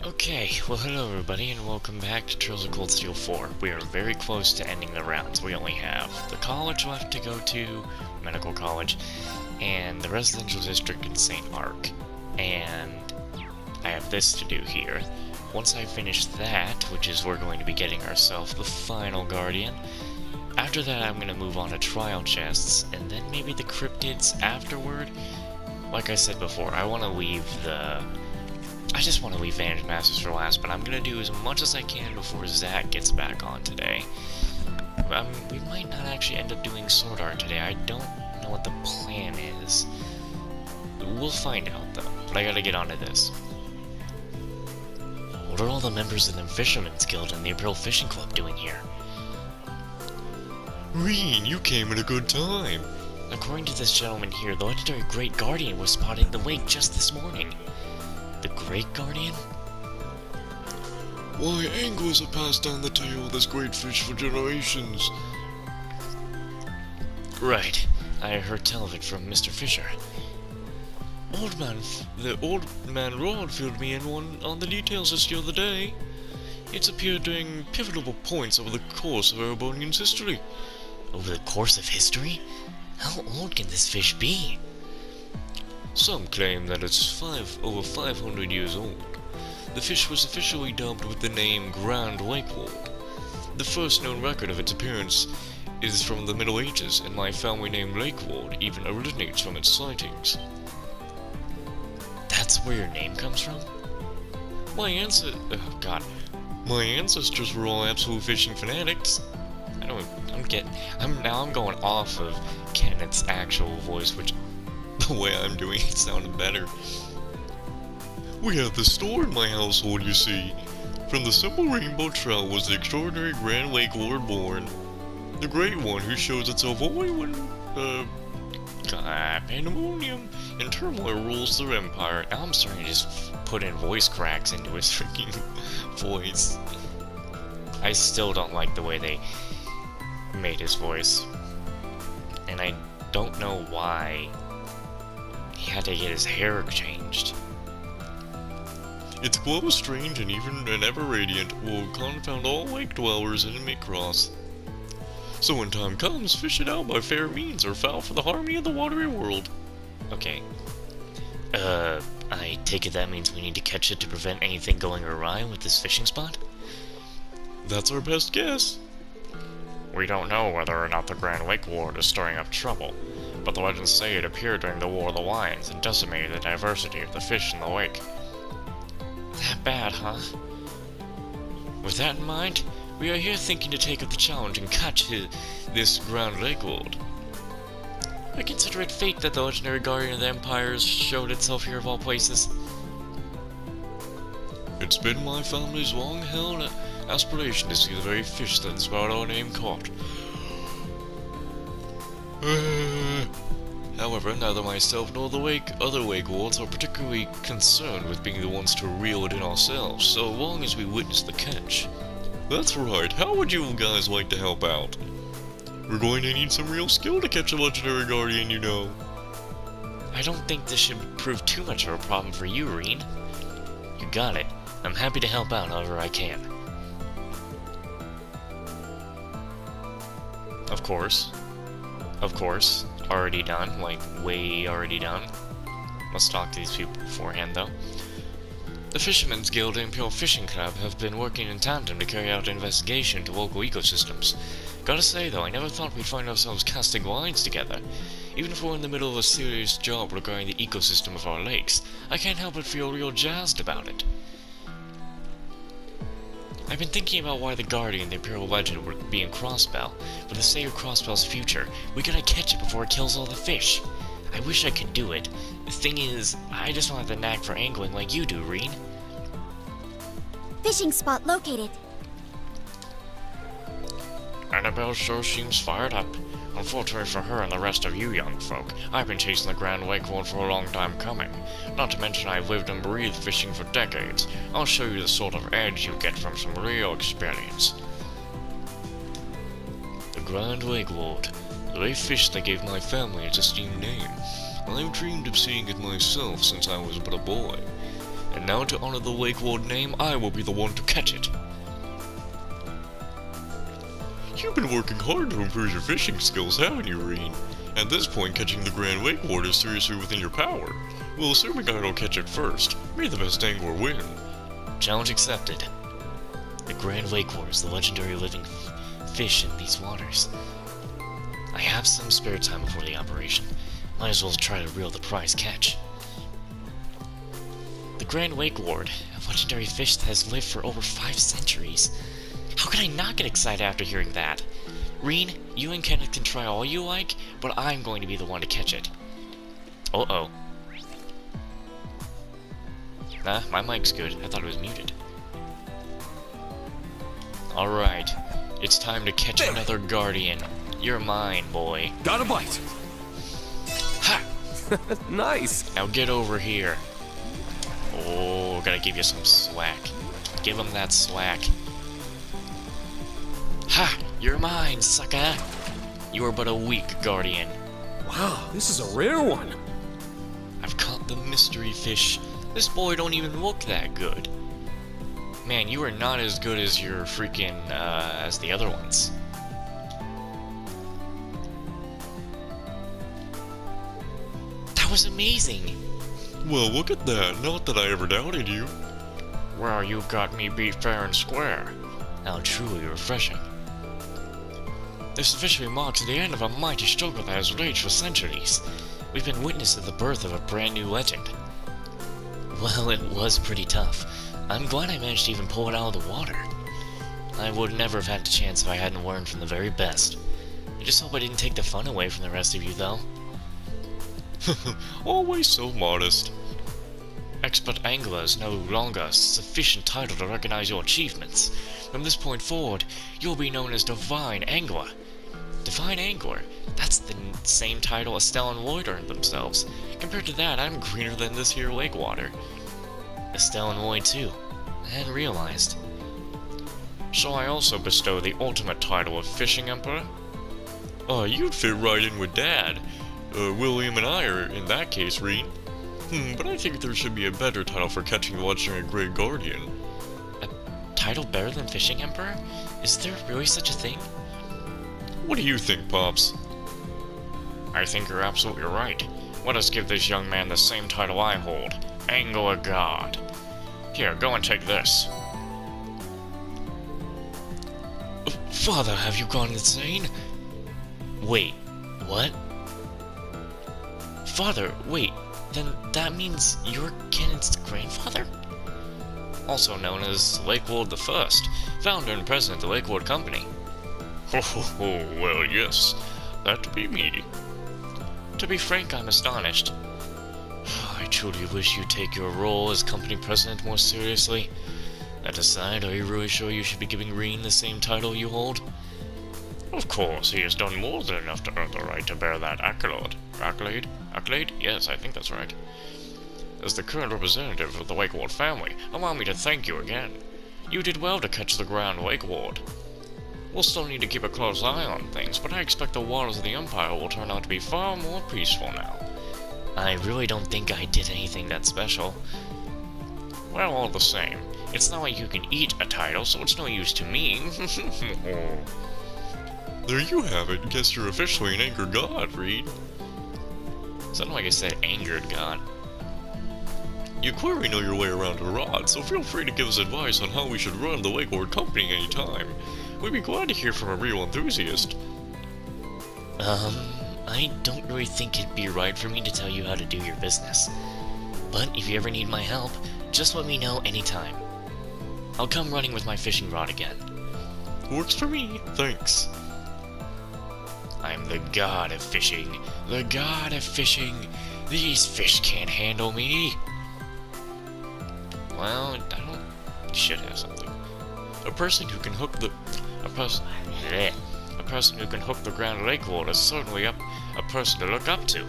Okay, well hello everybody and welcome back to Trails of Cold Steel 4. We are very close to ending the rounds. We only have the college left to go to, medical college, and the residential district in St. Mark. And I have this to do here. Once I finish that, which is we're going to be getting ourselves the final guardian, after that I'm going to move on to trial chests, and then maybe the cryptids afterward. Like I said before, I just want to leave Vantage Masters for last, but I'm going to do as much as I can before Zach gets back on today. We might not actually end up doing Sword Art today. I don't know what the plan is. We'll find out, though. But I gotta get onto this. What are all the members of the Fisherman's Guild and the Imperial Fishing Club doing here? Reen, you came at a good time. According to this gentleman here, the legendary Great Guardian was spotted in the wake just this morning. The Great Guardian? Why, anglers have passed down the tale of this great fish for generations. Right. I heard tell of it from Mr. Fisher. The old man Rod filled me in on the details just the other day. It's appeared during pivotal points over the course of Erebonian's history. Over the course of history? How old can this fish be? Some claim that it's over 500 years old. The fish was officially dubbed with the name Grand Lakeward. The first known record of its appearance is from the Middle Ages, and my family name Lakeward even originates from its sightings. That's where your name comes from? My ancestors were all absolute fishing fanatics. I'm going off of Kenneth's actual voice, which the way I'm doing it sounded better. We have the store in my household, you see. From the simple rainbow trout was the extraordinary Grand Lakeward born. The great one who shows itself only when, pandemonium and turmoil rules their empire. Now I'm starting to just put in voice cracks into his freaking voice. I still don't like the way they made his voice. And I don't know why he had to get his hair changed. Its glow is strange and even and ever radiant will confound all lake dwellers in Mid-Cross. So when time comes, fish it out by fair means or foul for the harmony of the watery world. Okay. I take it that means we need to catch it to prevent anything going awry with this fishing spot? That's our best guess. We don't know whether or not the Grand Lakeward is stirring up trouble, but the legends say it appeared during the War of the Lions and decimated the diversity of the fish in the lake. That bad, huh? With that in mind, we are here thinking to take up the challenge and catch this Grand Lakeward. I consider it fate that the legendary Guardian of the Empires showed itself here of all places. It's been my family's long-held aspiration to see the very fish that inspired our name caught. However, neither myself nor the other Lakewards are particularly concerned with being the ones to reel it in ourselves, so long as we witness the catch. That's right, how would you guys like to help out? We're going to need some real skill to catch a legendary guardian, you know. I don't think this should prove too much of a problem for you, Reen. You got it. I'm happy to help out however I can. Of course. Already done, like way already done. Let's talk to these people beforehand, though. The Fishermen's Guild and Imperial Fishing Club have been working in tandem to carry out an investigation into local ecosystems. Gotta say, though, I never thought we'd find ourselves casting lines together. Even if we're in the middle of a serious job regarding the ecosystem of our lakes, I can't help but feel real jazzed about it. I've been thinking about why the Guardian, the Imperial Legend, would be in Crossbell. For the sake of Crossbell's future, we gotta catch it before it kills all the fish. I wish I could do it. The thing is, I just don't have the knack for angling like you do, Reen. Fishing spot located. Annabelle sure seems fired up. Unfortunately for her and the rest of you young folk, I've been chasing the Grand Lakeward for a long time coming. Not to mention I've lived and breathed fishing for decades. I'll show you the sort of edge you get from some real experience. The Grand Lakeward, the very fish that gave my family its esteemed name. I've dreamed of seeing it myself since I was but a boy, and Now to honor the Lake Ward name, I will be the one to catch it. You've been working hard to improve your fishing skills, haven't you, Reen? At this point, catching the Grand Lake Ward is seriously within your power. Well, assuming I don't catch it first, may the best angler win. Challenge accepted. The Grand Lake Ward is the legendary living fish in these waters. I have some spare time before the operation. Might as well try to reel the prize catch. The Grand Lake Ward, a legendary fish that has lived for over 5 centuries. How could I not get excited after hearing that? Reen, you and Kenneth can try all you like, but I'm going to be the one to catch it. Uh-oh. Nah, my mic's good. I thought it was muted. Alright, it's time to catch another guardian. You're mine, boy. Got a bite! Ha! Nice! Now get over here. Oh, gotta give you some slack. Give him that slack. Ha! You're mine, sucker! You are but a weak guardian. Wow, this is a rare one. I've caught the mystery fish. This boy don't even look that good. Man, you are not as good as your freaking, as the other ones. That was amazing! Well, look at that. Not that I ever doubted you. Well, you got me beat fair and square. How truly refreshing. This officially marks the end of a mighty struggle that has raged for centuries. We've been witness to the birth of a brand new legend. Well, it was pretty tough. I'm glad I managed to even pull it out of the water. I would never have had the chance if I hadn't learned from the very best. I just hope I didn't take the fun away from the rest of you, though. Always so modest. Expert angler is no longer sufficient title to recognize your achievements. From this point forward, you'll be known as Divine Angler. Divine Angler? That's the same title Estelle and Lloyd earned themselves. Compared to that, I'm greener than this here lake water. Estelle and Lloyd too. I hadn't realized. Shall I also bestow the ultimate title of Fishing Emperor? You'd fit right in with Dad. William and I are in that case, Reen. But I think there should be a better title for catching the legendary Great Guardian. A title better than Fishing Emperor? Is there really such a thing? What do you think, Pops? I think you're absolutely right. Let us give this young man the same title I hold, Angler God. Here, go and take this. Father, have you gone insane? Wait, what? Father, wait, then that means you're Kenneth's grandfather? Also known as Lakewood the First, founder and president of the Lakewood Company. Well, yes, that be me. To be frank, I'm astonished. I truly wish you'd take your role as company president more seriously. That aside, are you really sure you should be giving Reen the same title you hold? Of course, he has done more than enough to earn the right to bear that accolade. Accolade? Accolade? Yes, I think that's right. As the current representative of the Wakeward family, allow me to thank you again. You did well to catch the Grand Wakeward. We'll still need to keep a close eye on things, but I expect the waters of the Empire will turn out to be far more peaceful now. I really don't think I did anything that special. Well, all the same, it's not like you can eat a title, so it's no use to me. There you have it. Guess you're officially an angered god, Reed. Sounded like I said angered god. You clearly know your way around a rod, so feel free to give us advice on how we should run the Wakeward Company anytime. We'd be glad to hear from a real enthusiast. I don't really think it'd be right for me to tell you how to do your business. But if you ever need my help, just let me know anytime. I'll come running with my fishing rod again. Works for me, thanks. I'm the god of fishing. The god of fishing. These fish can't handle me. Well, I don't... It should have something. A person who can hook the... A person who can hook the Grand Lake Ward is certainly a person to look up to.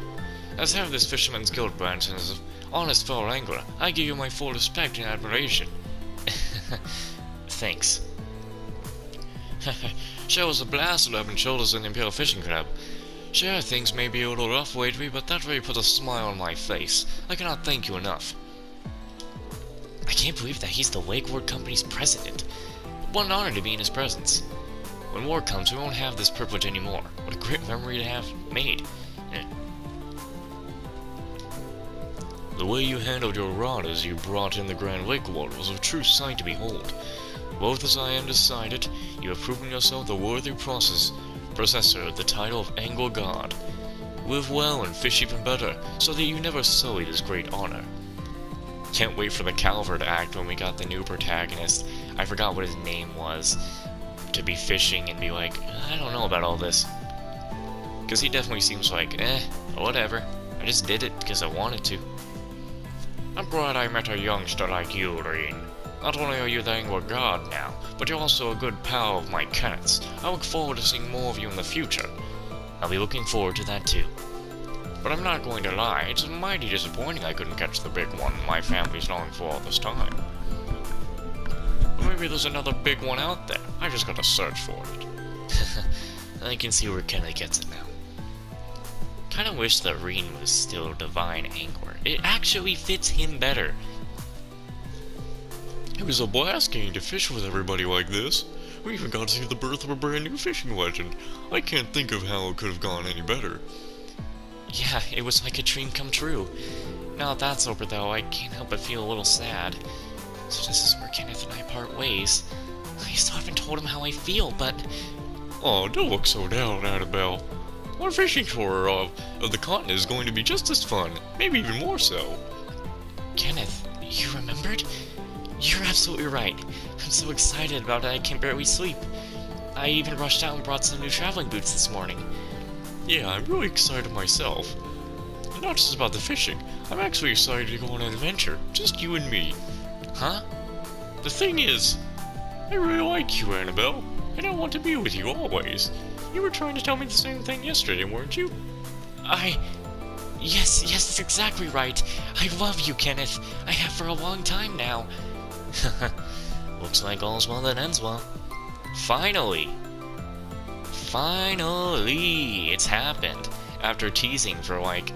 As head of this Fisherman's Guild branch and as an honest fellow angler, I give you my full respect and admiration. Thanks. Sure was a blast rubbing shoulders in the Imperial Fishing Club. Sure, things may be a little rough lately, but that really put a smile on my face. I cannot thank you enough. I can't believe that he's the Lake Ward Company's president. What an honor to be in his presence. When war comes, we won't have this privilege anymore. What a great memory to have made. The way you handled your rod as you brought in the Grand Lake Ward was a true sight to behold. Both as I am decided, you have proven yourself the worthy possessor of the title of Angler God. Live well and fish even better, so that you never sully this great honor. Can't wait for the Calvert Act when we got the new protagonist. I forgot what his name was. To be fishing and be like, I don't know about all this. Because he definitely seems like, whatever. I just did it because I wanted to. I'm glad I met a youngster like you, Reen. Not only are you the Angler God now, but you're also a good pal of my Kenneth's. I look forward to seeing more of you in the future. I'll be looking forward to that too. But I'm not going to lie, it's mighty disappointing I couldn't catch the big one my family's longing for all this time. But maybe there's another big one out there. I just gotta search for it. I can see where Kenneth gets it now. Kinda wish that Reen was still Divine Angler. It actually fits him better. It was a blast getting to fish with everybody like this. We even got to see the birth of a brand new fishing legend. I can't think of how it could have gone any better. Yeah, it was like a dream come true. Now that that's over though, I can't help but feel a little sad. So this is where Kenneth and I part ways. I still haven't told him how I feel, but... Oh, don't look so down, Annabelle. Our fishing tour of the continent is going to be just as fun, maybe even more so. Kenneth, you remembered? You're absolutely right. I'm so excited about it I can barely sleep. I even rushed out and brought some new traveling boots this morning. Yeah, I'm really excited myself. And not just about the fishing, I'm actually excited to go on an adventure, just you and me. Huh? The thing is, I really like you, Annabelle, and I want to be with you always. You were trying to tell me the same thing yesterday, weren't you? Yes, that's exactly right. I love you, Kenneth. I have for a long time now. Looks like all's well that ends well. Finally! Finally! It's happened. After teasing for like,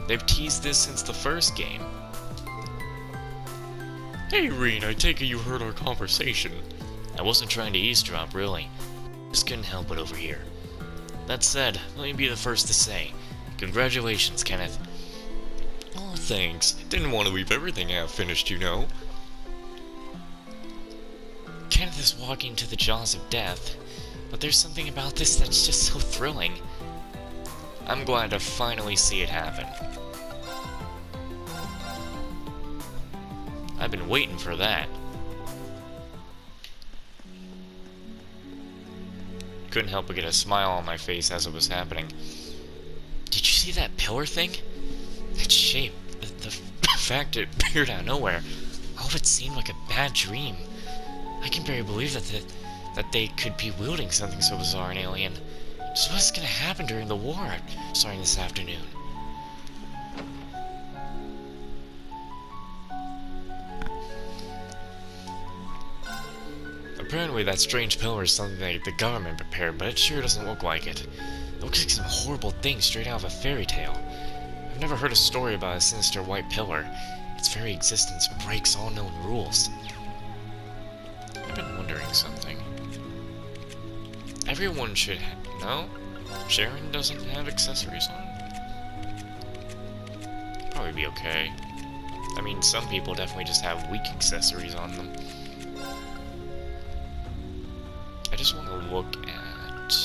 they've teased this since the first game. Hey, Reen, I take it you heard our conversation. I wasn't trying to eavesdrop, really. Just couldn't help it over here. That said, let me be the first to say, congratulations, Kenneth. Oh, thanks. Didn't want to leave everything half finished, you know. Kenneth is walking to the jaws of death, but there's something about this that's just so thrilling. I'm glad to finally see it happen. I've been waiting for that. Couldn't help but get a smile on my face as it was happening. Did you see that pillar thing? That shape, the fact it appeared out of nowhere, all of it seemed like a bad dream. I can barely believe that they could be wielding something so bizarre and alien. So what's gonna happen during the war starting this afternoon? Apparently that strange pillar is something that the government prepared, but it sure doesn't look like it. It looks like some horrible thing straight out of a fairy tale. I've never heard a story about a sinister white pillar. Its very existence breaks all known rules. I've been wondering something. Everyone should no? Sharon doesn't have accessories on? Probably be okay. I mean, some people definitely just have weak accessories on them. I just want to look at...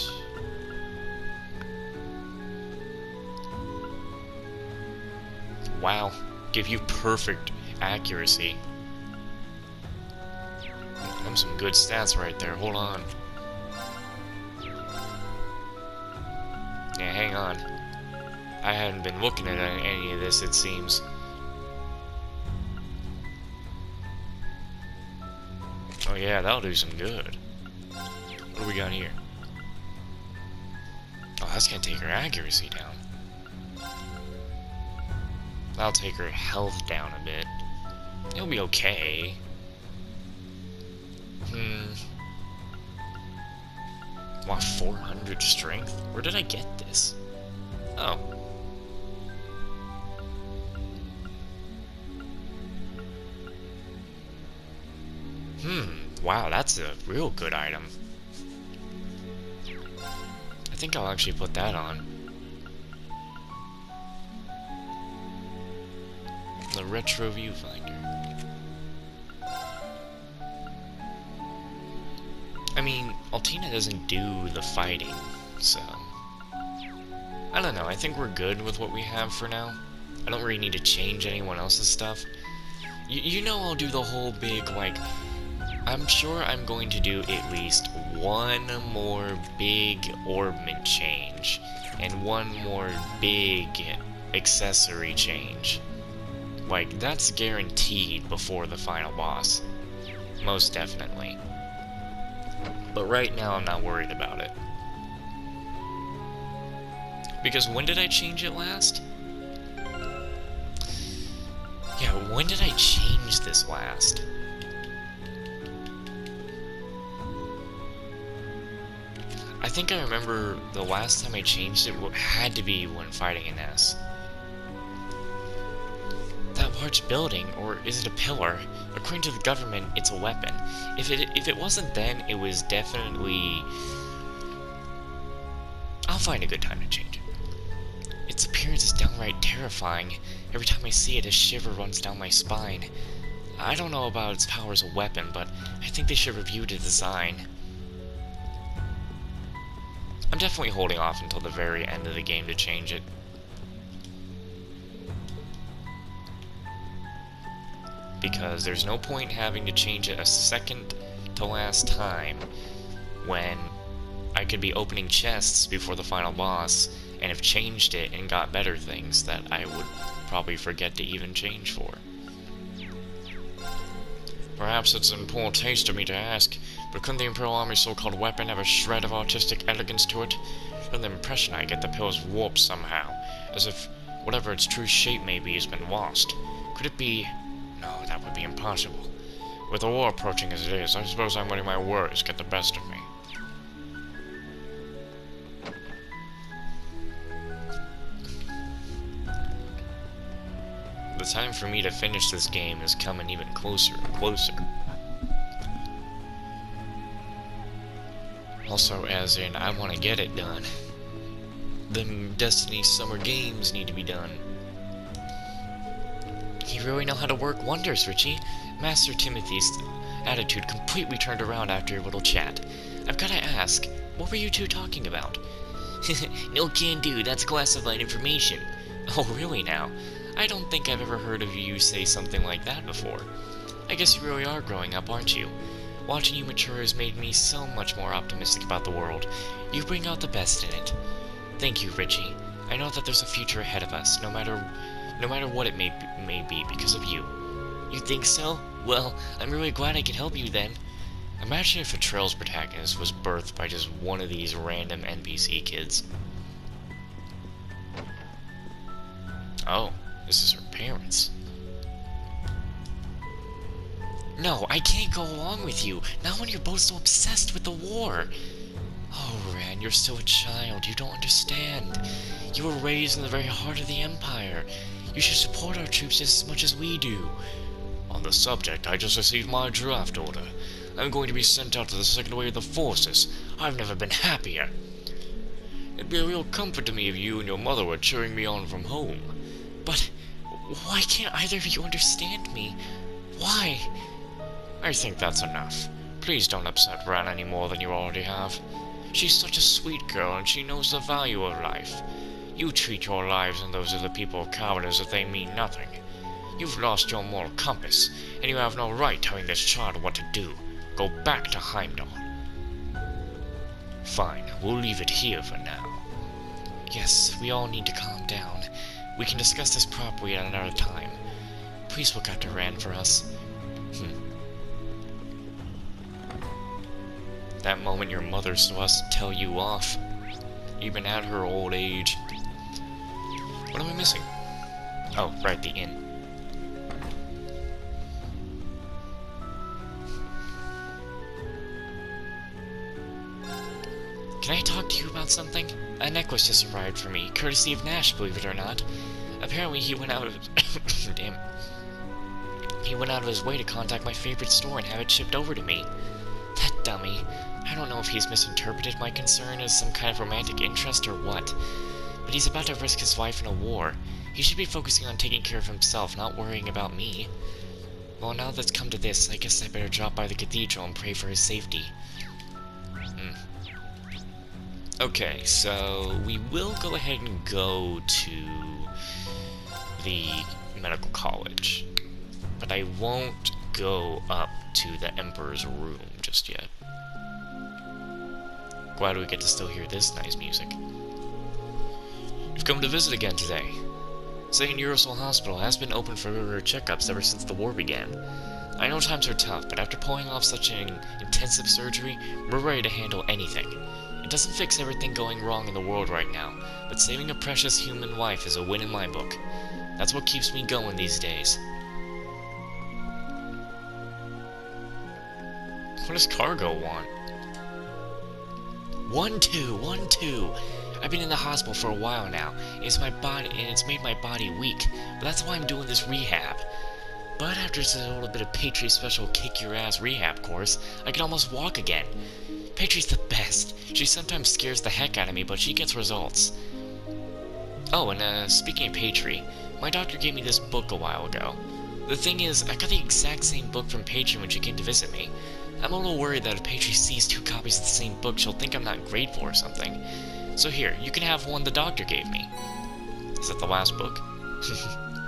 Wow, give you perfect accuracy. Them some good stats right there, hold on. Yeah, hang on. I haven't been looking at any of this, it seems. Oh yeah, that'll do some good. What do we got here? Oh, that's gonna take her accuracy down. That'll take her health down a bit. It'll be okay. Wow, 400 strength? Where did I get this? Oh. Wow, that's a real good item. I think I'll actually put that on. The retro viewfinder. I mean, Altina doesn't do the fighting, so... I don't know, I think we're good with what we have for now. I don't really need to change anyone else's stuff. You know I'll do the whole big, like... I'm sure I'm going to do at least one more big orbment change, and one more big accessory change. Like, that's guaranteed before the final boss. Most definitely. But right now I'm not worried about it. Because when did I change it last? Yeah, when did I change this last? I think I remember the last time I changed it had to be when fighting an S. That large building, or is it a pillar? According to the government, it's a weapon. If it wasn't then, it was definitely... I'll find a good time to change it. Its appearance is downright terrifying. Every time I see it, a shiver runs down my spine. I don't know about its power as a weapon, but I think they should review the design. I'm definitely holding off until the very end of the game to change it. Because there's no point having to change it a second to last time when I could be opening chests before the final boss and have changed it and got better things that I would probably forget to even change for. Perhaps it's in poor taste of me to ask, but couldn't the Imperial Army's so-called weapon have a shred of artistic elegance to it? From the impression I get, the pill's warped somehow, as if whatever its true shape may be has been lost. Could it be... No, that would be impossible. With the war approaching as it is, I suppose I'm letting my worries get the best of me. The time for me to finish this game is coming even closer and closer. Also, as in, I want to get it done. The Destiny Summer Games need to be done. You really know how to work wonders, Richie. Master Timothy's attitude completely turned around after your little chat. I've got to ask, what were you two talking about? No can do, that's classified information. Oh, really now? I don't think I've ever heard of you say something like that before. I guess you really are growing up, aren't you? Watching you mature has made me so much more optimistic about the world. You bring out the best in it. Thank you, Richie. I know that there's a future ahead of us, no matter what it may be because of you. You think so? Well, I'm really glad I can help you then. Imagine if a Trails protagonist was birthed by just one of these random NPC kids. Oh, this is her parents. No, I can't go along with you, not when you're both so obsessed with the war. Oh, Ran, you're still a child, you don't understand. You were raised in the very heart of the Empire. You should support our troops just as much as we do. On the subject, I just received my draft order. I'm going to be sent out to the second wave of the forces. I've never been happier. It'd be a real comfort to me if you and your mother were cheering me on from home. But why can't either of you understand me? Why? I think that's enough. Please don't upset Ran any more than you already have. She's such a sweet girl, and she knows the value of life. You treat your lives and those of the people of Carbon as if they mean nothing. You've lost your moral compass, and you have no right telling this child what to do. Go back to Heimdall. Fine, we'll leave it here for now. Yes, we all need to calm down. We can discuss this properly at another time. Please look after Ran for us. That moment your mother saw us tell you off. Even at her old age. What am I missing? Oh, right, the inn. Can I talk to you about something? A necklace just arrived for me, courtesy of Nash, believe it or not. Apparently he went out of... Damn. He went out of his way to contact my favorite store and have it shipped over to me. That dummy. I don't know if he's misinterpreted my concern as some kind of romantic interest or what. But he's about to risk his life in a war. He should be focusing on taking care of himself, not worrying about me. Well, now that's come to this, I guess I better drop by the cathedral and pray for his safety. Okay, so we will go ahead and go to the medical college. But I won't go up to the Emperor's room just yet. Glad we get to still hear this nice music. You've come to visit again today. St. Ursul Hospital has been open for regular checkups ever since the war began. I know times are tough, but after pulling off such an intensive surgery, we're ready to handle anything. It doesn't fix everything going wrong in the world right now, but saving a precious human life is a win in my book. That's what keeps me going these days. What does Cargo want? 1-2. I've been in the hospital for a while now. It's made my body weak, but that's why I'm doing this rehab. But after just a little bit of Patriot's special kick-your-ass rehab course, I can almost walk again. Patriot's the best. She sometimes scares the heck out of me, but she gets results. Oh, and speaking of Patriot, my doctor gave me this book a while ago. The thing is, I got the exact same book from Patriot when she came to visit me. I'm a little worried that if Patriot sees 2 copies of the same book, she'll think I'm not grateful or something. So here, you can have one the doctor gave me. Is that the last book?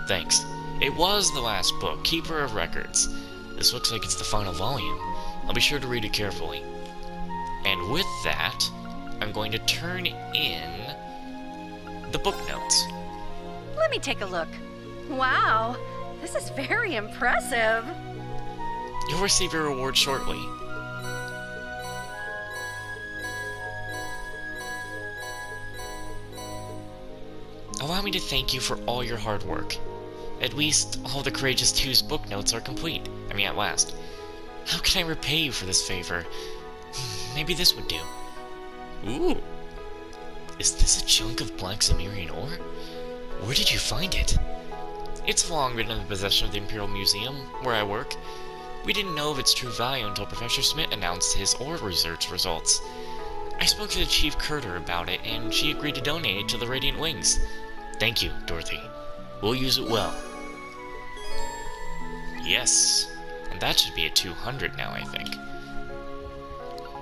Thanks. It was the last book, Keeper of Records. This looks like it's the final volume. I'll be sure to read it carefully. And with that, I'm going to turn in the book notes. Let me take a look. Wow, this is very impressive. You'll receive your reward shortly. Allow me to thank you for all your hard work. At least, all the Courageous 2's book notes are complete. I mean, at last. How can I repay you for this favor? Maybe this would do. Ooh. Is this a chunk of black Sumerian ore? Where did you find it? It's long been in the possession of the Imperial Museum, where I work. We didn't know of its true value until Professor Smith announced his ore research results. I spoke to the Chief Curter about it, and she agreed to donate it to the Radiant Wings. Thank you, Dorothy. We'll use it well. Yes, and that should be at 200 now, I think.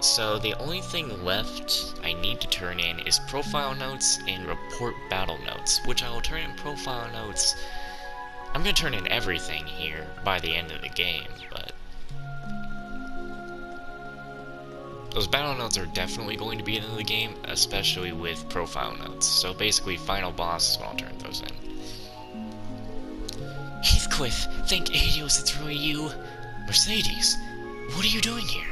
So the only thing left I need to turn in is profile notes and report battle notes, which I will turn in profile notes. I'm going to turn in everything here by the end of the game, but those battle notes are definitely going to be in the game, especially with profile notes. So basically, final boss is when I'll turn those in. Heathcliff, thank Adios, it's really you. Mercedes, what are you doing here?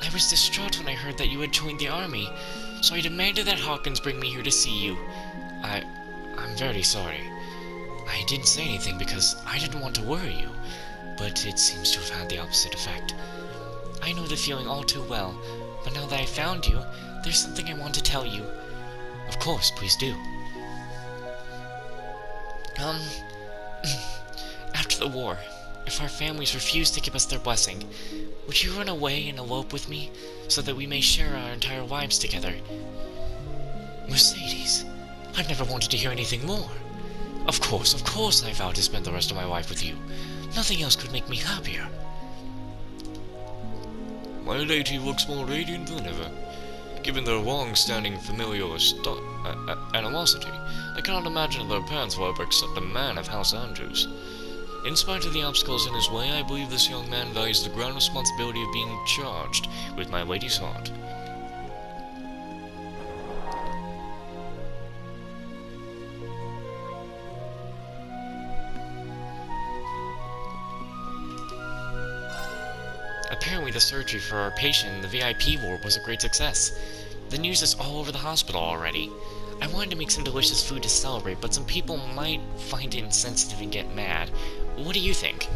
I was distraught when I heard that you had joined the army, so I demanded that Hawkins bring me here to see you. I'm very sorry. I didn't say anything because I didn't want to worry you, but it seems to have had the opposite effect. I know the feeling all too well, but now that I found you, there's something I want to tell you. Of course, please do. After the war, if our families refuse to give us their blessing, would you run away and elope with me, so that we may share our entire lives together? Mercedes, I've never wanted to hear anything more. Of course, I vow to spend the rest of my life with you. Nothing else could make me happier. My lady looks more radiant than ever. Given their long-standing familial animosity, I cannot imagine their parents will ever accept a man of House Andrews. In spite of the obstacles in his way, I believe this young man values the grand responsibility of being charged with my lady's heart. Apparently the surgery for our patient in the VIP ward was a great success. The news is all over the hospital already. I wanted to make some delicious food to celebrate, but some people might find it insensitive and get mad. What do you think?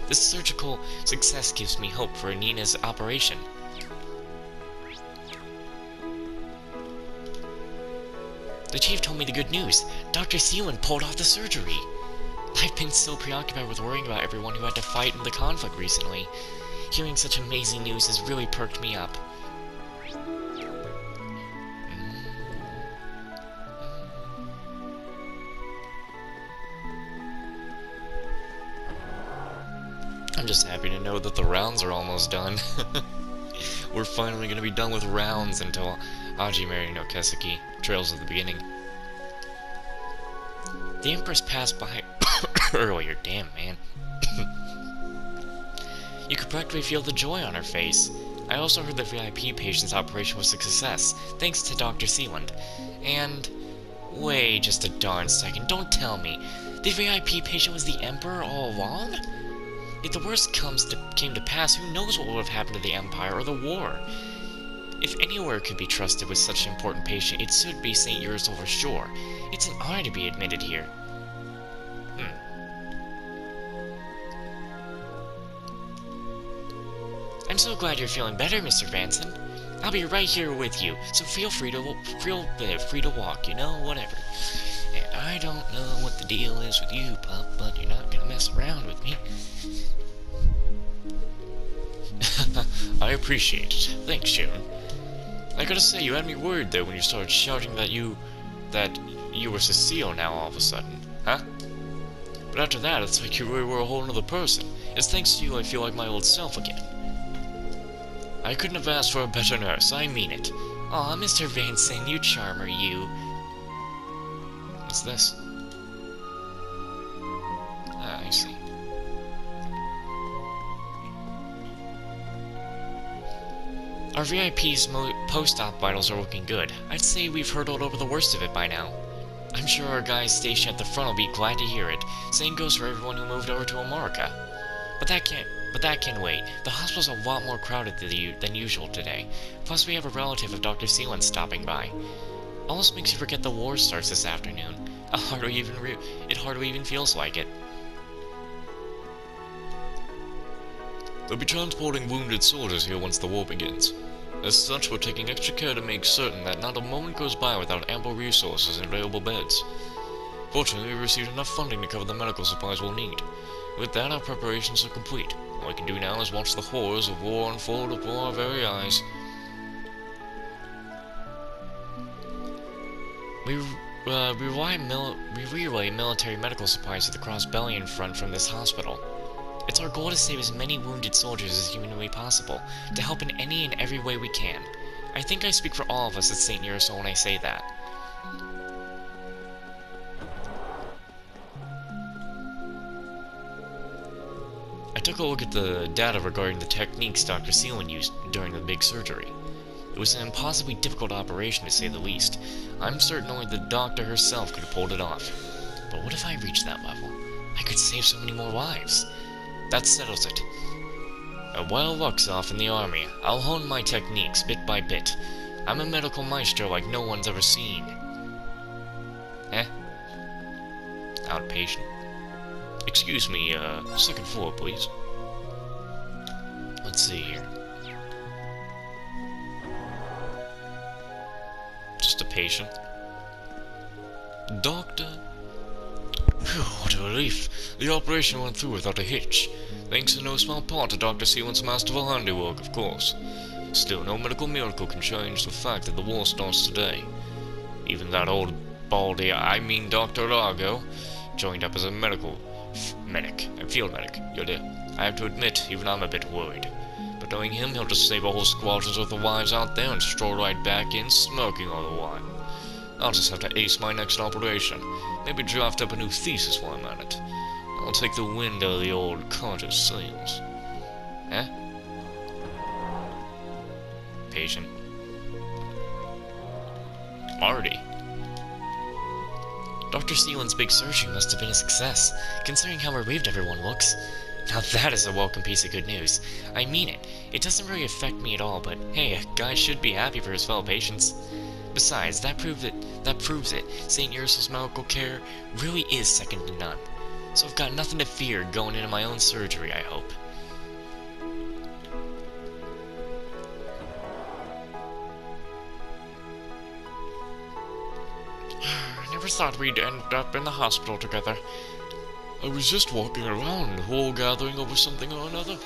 This surgical success gives me hope for Nina's operation. The chief told me the good news. Dr. Seelan pulled off the surgery. I've been so preoccupied with worrying about everyone who had to fight in the conflict recently. Hearing such amazing news has really perked me up. I'm just happy to know that the rounds are almost done. We're finally gonna be done with rounds until Hajime no Keseki, Trails of the Beginning. The Empress passed by earlier, damn man. You could practically feel the joy on her face. I also heard the VIP patient's operation was a success, thanks to Dr. Sealand. And... wait just a darn second, don't tell me. The VIP patient was the Emperor all along? If the worst came to pass, who knows what would have happened to the Empire or the war? If anywhere could be trusted with such an important patient, it should be St. Ursula for sure. It's an honor to be admitted here. I'm so glad you're feeling better, Mr. Vanson. I'll be right here with you, so feel free to walk, you know, whatever. And I don't know what the deal is with you, pup, but you're not gonna mess around with me. I appreciate it. Thanks, Sharon. I gotta say, you had me worried there when you started shouting that you were Cecile now all of a sudden, huh? But after that, it's like you really were a whole other person. It's thanks to you I feel like my old self again. I couldn't have asked for a better nurse, I mean it. Aw, Mr. Vanson, you charmer, you. What's this? Ah, I see. Our VIP's post-op vitals are looking good. I'd say we've hurdled over the worst of it by now. I'm sure our guys stationed at the front will be glad to hear it. Same goes for everyone who moved over to America. But that can wait. The hospital's a lot more crowded than usual today. Plus we have a relative of Dr. Sealand stopping by. Almost makes you forget the war starts this afternoon. It hardly even feels like it. They'll be transporting wounded soldiers here once the war begins. As such, we're taking extra care to make certain that not a moment goes by without ample resources and available beds. Fortunately, we received enough funding to cover the medical supplies we'll need. With that, our preparations are complete. All we can do now is watch the horrors of war unfold before our very eyes. We relay military medical supplies to the Cross-Bellion front from this hospital. It's our goal to save as many wounded soldiers as humanly possible, to help in any and every way we can. I think I speak for all of us at St. Ursula when I say that. I took a look at the data regarding the techniques Dr. Sealand used during the big surgery. It was an impossibly difficult operation, to say the least. I'm certain only the doctor herself could have pulled it off. But what if I reach that level? I could save so many more lives. That settles it. While Luck's off in the army, I'll hone my techniques bit by bit. I'm a medical maestro like no one's ever seen. Outpatient. Excuse me, second floor, please. Let's see here. Just a patient. Doctor? Phew, what a relief. The operation went through without a hitch. Thanks in no small part to Dr. Sealand's masterful handiwork, of course. Still, no medical miracle can change the fact that the war starts today. Even that old baldy, I mean Dr. Largo, joined up as a field medic, you dear. I have to admit, even I'm a bit worried. But knowing him, he'll just save a whole squadrons of the wives out there and stroll right back in, smoking all the while. I'll just have to ace my next operation. Maybe draft up a new thesis while I'm at it. I'll take the wind out of the old Carter's sails. Patient. Marty. Dr. Sealand's big surgery must have been a success, considering how relieved everyone looks. Now that is a welcome piece of good news. I mean it. It doesn't really affect me at all, but hey, a guy should be happy for his fellow patients. Besides, that proves it. St. Ursula's medical care really is second to none. So I've got nothing to fear going into my own surgery, I hope. I never thought we'd end up in the hospital together. I was just walking around, wool gathering over something or another.